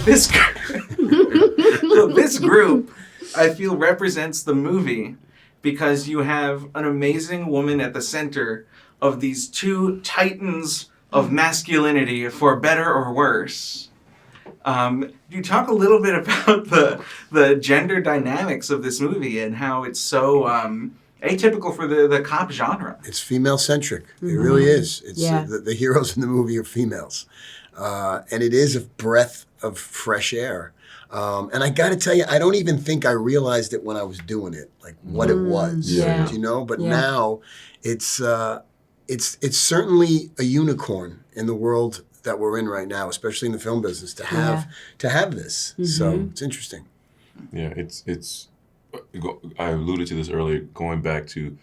this so this group, I feel, represents the movie because you have an amazing woman at the center of these two titans of masculinity, for better or worse. You talk a little bit about the gender dynamics of this movie and how it's so atypical for the cop genre. It's female-centric. It really is. It's the heroes in the movie are females. And it is a breath of fresh air. And I got to tell you, I don't even think I realized it when I was doing it, like what it was, you know? But now it's certainly a unicorn in the world that we're in right now, especially in the film business, to have this. So it's interesting. Yeah, it's. I alluded to this earlier, going back to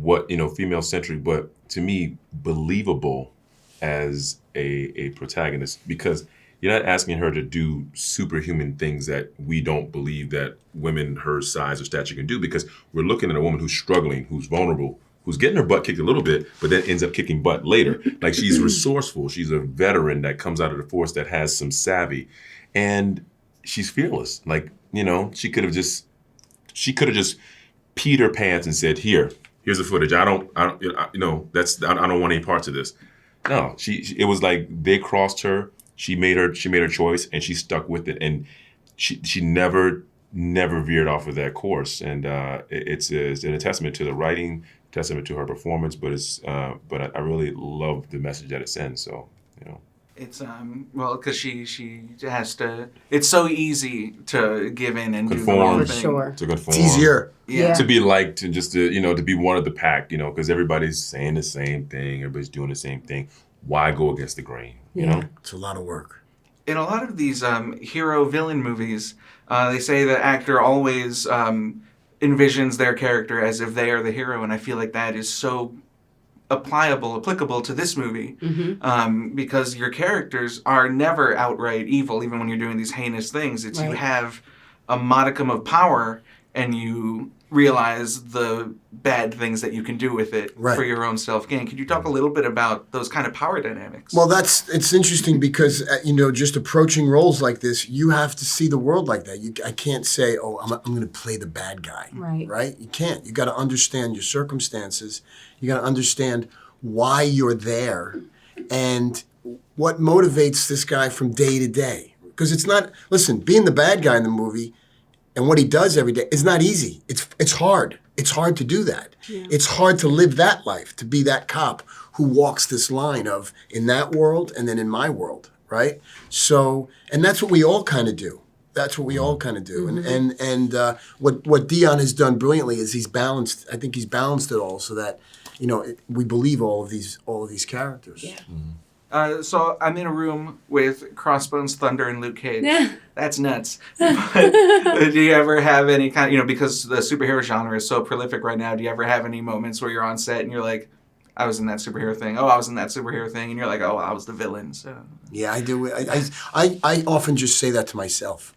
what, female-centric, but to me, believable as a protagonist, because you're not asking her to do superhuman things that we don't believe that women her size or stature can do, because we're looking at a woman who's struggling, who's vulnerable, who's getting her butt kicked a little bit, but then ends up kicking butt later. Like, she's resourceful. She's a veteran that comes out of the force that has some savvy, and she's fearless. Like, she could have just peed her pants and said, here's the footage. I don't want any parts of this. No, it was like they crossed her. She made her choice, and she stuck with it, and she never veered off of that course. And it's a testament to the writing, testament to her performance. But I really love the message that it sends. So It's because she has to. It's so easy to give in and conform, do the wrong for thing. sure. To conform. It's easier. To be liked, and just to be one of the pack, because everybody's saying the same thing, everybody's doing the same thing. Why go against the grain? It's a lot of work. In a lot of these hero-villain movies, they say the actor always envisions their character as if they are the hero, and I feel like that is so applicable to this movie, because your characters are never outright evil, even when you're doing these heinous things. It's you have a modicum of power, and you realize the bad things that you can do with it for your own self-gain. Could you talk a little bit about those kind of power dynamics? Well, it's interesting because, just approaching roles like this, you have to see the world like that. I can't say, I'm going to play the bad guy. Right? You can't. You got to understand your circumstances. You got to understand why you're there and what motivates this guy from day to day. Because it's not, listen, being the bad guy in the movie and what he does every day is not easy. It's hard. It's hard to do that. Yeah. It's hard to live that life, to be that cop who walks this line of in that world and then in my world, right? So, and that's what we all kind of do. That's what we all kind of do. And what Dion has done brilliantly is he's balanced. I think he's balanced it all so that we believe all of these characters. Yeah. So I'm in a room with Crossbones, Thunder, and Luke Cage. That's nuts. But do you ever have any kind of, because the superhero genre is so prolific right now, do you ever have any moments where you're on set and you're like, I was in that superhero thing. Oh, I was in that superhero thing. And you're like, oh, I was the villain. So. Yeah, I do. I often just say that to myself.